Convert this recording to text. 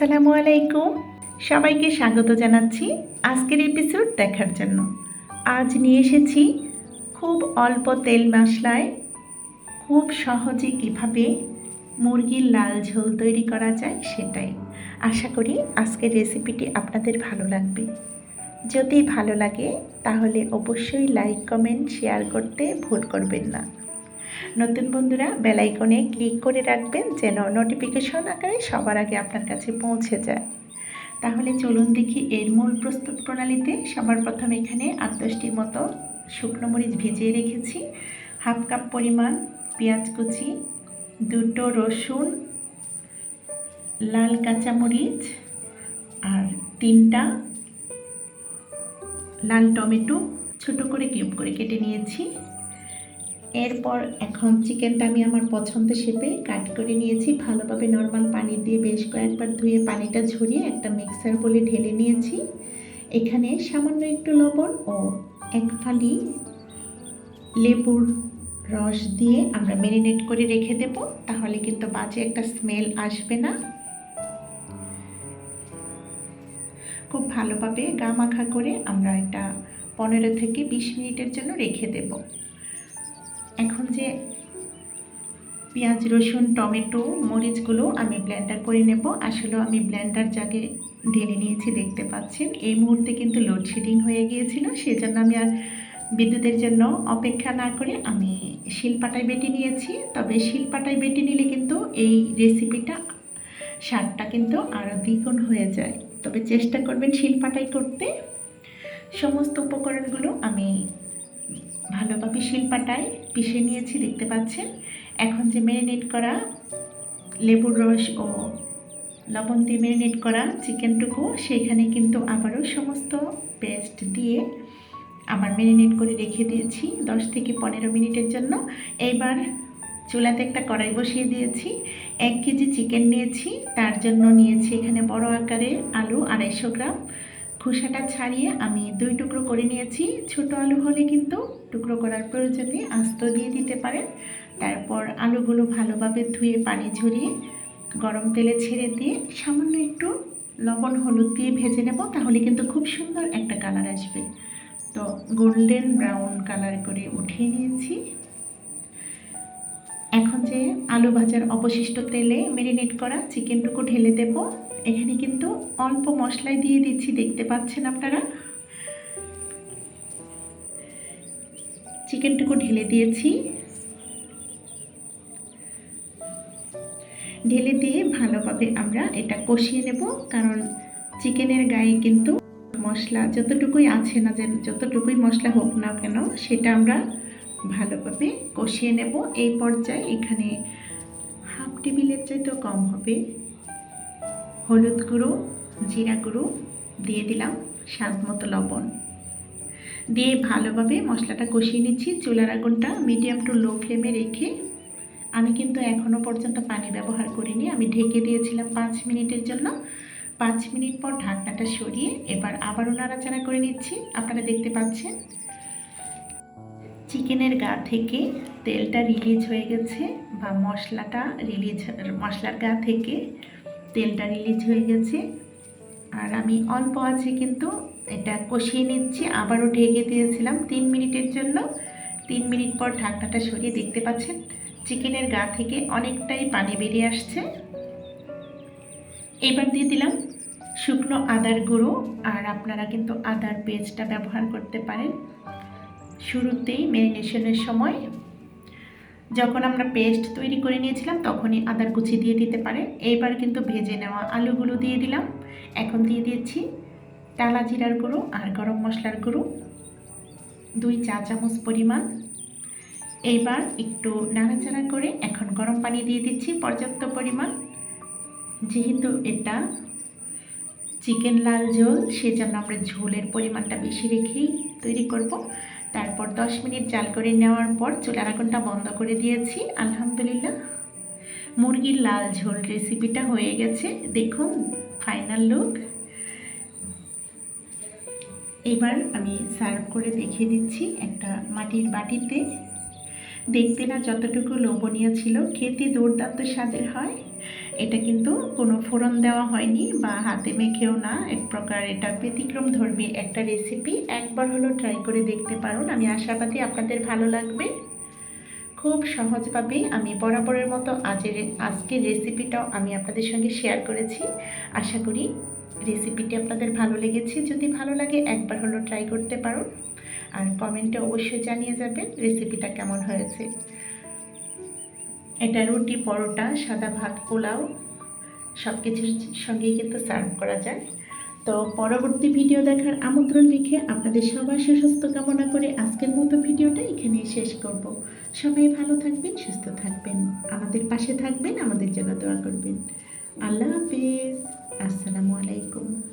আসসালামু আলাইকুম, সবাইকে স্বাগত জানাচ্ছি আজকের এপিসোড দেখার জন্য। আজ নিয়ে এসেছি খুব অল্প তেল মশলায় খুব সহজে কিভাবে মুরগির লাল ঝোল তৈরি করা যায় সেটাই। আশা করি আজকের রেসিপিটি আপনাদের ভালো লাগবে। যদি ভালো লাগে তাহলে অবশ্যই লাইক কমেন্ট শেয়ার করতে ভুল করবেন না। নতুন বন্ধুরা বেল আইকনে ক্লিক করে রাখবেন যেন নোটিফিকেশন আকারে সবার আগে আপনার কাছে পৌঁছে যায়। তাহলে চলুন দেখি এর মূল প্রস্তুত প্রণালীতে। সবার প্রথম এখানে ৮-১০টির মতো শুকনো মরিচ ভিজিয়ে রেখেছি, হাফ কাপ পরিমাণ পেঁয়াজ কুচি, 2টো রসুন, লাল কাঁচামরিচ আর 3টা লাল টমেটো ছোটো করে কিউব করে কেটে নিয়েছি। এরপর এখন চিকেনটা আমি আমার পছন্দ শেপে কাট করে নিয়েছি। ভালোভাবে নর্মাল পানি দিয়ে বেশ কয়েকবার ধুয়ে পানিটা ঝরিয়ে একটা মিক্সার বলে ঢেলে নিয়েছি। এখানে সামান্য একটু লবণ ও 1 ফালি লেবুর রস দিয়ে আমরা ম্যারিনেট করে রেখে দেব, তাহলে কিন্তু বাজে একটা স্মেল আসবে না। খুব ভালোভাবে গা মাখা করে আমরা এটা 15 থেকে 20 মিনিটের জন্য রেখে দেব। এখন যে পেঁয়াজ রসুন টমেটো মরিচগুলো আমি ব্লেন্ডার করে নেব। আসলে আমি ব্লেন্ডার জাগে ঢেলে নিয়েছি, দেখতে পাচ্ছেন। এই মুহূর্তে কিন্তু লোডশেডিং হয়ে গিয়েছিল, সেজন্য আমি আর বিদ্যুতের জন্য অপেক্ষা না করে আমি শিলপাটায় বেটে নিয়েছি। তবে শিলপাটায় বেটে নিলে কিন্তু এই রেসিপিটা স্বাদটা কিন্তু আরও দ্বিগুণ হয়ে যায়। তবে চেষ্টা করবেন শিলপাটায় করতে। সমস্ত উপকরণগুলো আমি ভালোভাবে শিলপাটায় পিষে নিয়েছি, দেখতে পাচ্ছেন। এখন যে ম্যারিনেট করা লেবুর রস ও লবণ দিয়ে ম্যারিনেট করা চিকেনটুকু সেইখানে কিন্তু আবারও সমস্ত পেস্ট দিয়ে আবার ম্যারিনেট করে রেখে দিয়েছি 10 থেকে 15 মিনিটের জন্য। এইবার চুলাতে একটা কড়াই বসিয়ে দিয়েছি। 1 কেজি চিকেন নিয়েছি, তার জন্য নিয়েছি এখানে বড় আকারের আলু 250 গ্রাম। খোসাটা ছাড়িয়ে আমি 2 টুকরো করে নিয়েছি। ছোট আলু হলে কিন্তু টুকরো করার প্রয়োজন নেই, আস্ত দিয়ে দিতে পারেন। তারপর আলুগুলো ভালোভাবে ধুয়ে পানি ঝরিয়ে গরম তেলে ছেড়ে দিয়ে সামান্য একটু লবণ হলুদ দিয়ে ভেজে নেব, তাহলে কিন্তু খুব সুন্দর একটা কালার আসবে। তো গোল্ডেন ব্রাউন কালার করে উঠিয়ে নিয়েছি। এখন যে আলু ভাজার অবশিষ্ট তেলে ম্যারিনেট করা চিকেনটুকু ঢেলে দেব। এখানে কিন্তু অল্প মশলাই দিয়ে দিচ্ছি, দেখতে পাচ্ছেন আপনারা। চিকেনটুকু ঢেলে দিয়েছি, ঢেলে দিয়ে ভালোভাবে আমরা এটা কষিয়ে নেব, কারণ চিকেনের গায়ে কিন্তু মশলা যতটুকুই আছে না, যে যতটুকুই মশলা হোক না কেন সেটা আমরা ভালোভাবে কষিয়ে নেব। এই পর্যায়ে এখানে হাফ টেবিলের চাইতেও কম হবে হলুদ গুঁড়ো, জিরা গুঁড়ো দিয়ে দিলাম, স্বাদ মতো লবণ দিয়ে ভালোভাবে মশলাটা কষিয়ে নিচ্ছি। চুলার আগুনটা মিডিয়াম টু লো ফ্লেমে রেখে আমি কিন্তু এখনও পর্যন্ত পানি ব্যবহার করিনি। আমি ঢেকে দিয়েছিলাম 5 মিনিটের জন্য। 5 মিনিট পর ঢাকনাটা সরিয়ে এবার আবারও নাড়াচাড়া করে নিচ্ছি। আপনারা দেখতে পাচ্ছেন চিকেনের গা থেকে তেলটা রিলিজ হয়ে গেছে, বা মশলার গা থেকে তেলটা রিলিজ হয়ে গেছে। আর আমি অল্প আছে কিন্তু এটা কষিয়ে নিচ্ছি। আবারও ঢেকে দিয়েছিলাম 3 মিনিটের জন্য। 3 মিনিট পর ঢাকনাটা সরিয়ে দেখতে পাচ্ছেন চিকেনের গা থেকে অনেকটাই পানি বেরিয়ে আসছে। এবার দিয়ে দিলাম শুকনো আদার গুঁড়ো, আর আপনারা কিন্তু আদার পেস্টটা ব্যবহার করতে পারেন। শুরুতেই ম্যারিনেশনের সময় যখন আমরা পেস্ট তৈরি করে নিয়েছিলাম তখনই আদার কুচি দিয়ে দিতে পারেন। এইবার কিন্তু ভেজে নেওয়া আলুগুলো দিয়ে দিলাম। এখন দিয়ে দিচ্ছি টালা জিরার গুঁড়ো আর গরম মশলার গুঁড়ো 2 চা চামচ পরিমাণ। এইবার একটু নাড়াচাড়া করে এখন গরম পানি দিয়ে দিচ্ছি পর্যাপ্ত পরিমাণ। যেহেতু এটা চিকেন লাল ঝোল, সেজন্য আমরা ঝোলের পরিমাণটা বেশি রেখেই তৈরি করব। তারপর 10 মিনিট জাল করে নেওয়ার পর চুলার আগুনটা বন্ধ করে দিয়েছি। আলহামদুলিল্লাহ মুরগির লাল ঝোল রেসিপিটা হয়ে গেছে। দেখুন ফাইনাল লুক। এবার আমি সার্ভ করে দেখিয়ে দিচ্ছি একটা মাটির বাটিতে। দেখতে না যতটুকু লোভনীয় ছিল, খেতে দুর্দান্ত স্বাদের হয়। এটা কিন্তু কোনো ফোড়ন দেওয়া হয়নি বা হাতে মেখেও না, এক প্রকার এটা ব্যতিক্রম ধর্মী একটা রেসিপি। একবার হলো ট্রাই করে দেখতে পারুন, আমি আশাবাদী আপনাদের ভালো লাগবে। খুব সহজভাবে আমি বরাবরের মতো আজকের রেসিপিটাও আমি আপনাদের সঙ্গে শেয়ার করেছি। আশা করি রেসিপিটি আপনাদের ভালো লেগেছে। যদি ভালো লাগে একবার হলো ট্রাই করতে পারুন, আর কমেন্টে অবশ্যই জানিয়ে যাবেন রেসিপিটা কেমন হয়েছে। এটা রুটি, পরোটা, সাদা ভাত, পোলাও সব কিছুর সঙ্গেই কিন্তু সার্ভ করা যায়। তো পরবর্তী ভিডিও দেখার আমন্ত্রণ রেখে আপনাদের সবার সুস্বাস্থ্য কামনা করে আজকের মতো ভিডিওটা এখানেই শেষ করব। সবাই ভালো থাকবেন, সুস্থ থাকবেন, আমাদের পাশে থাকবেন, আমাদের জন্য দোয়া করবেন। আল্লাহ হাফিজ। আসসালামু আলাইকুম।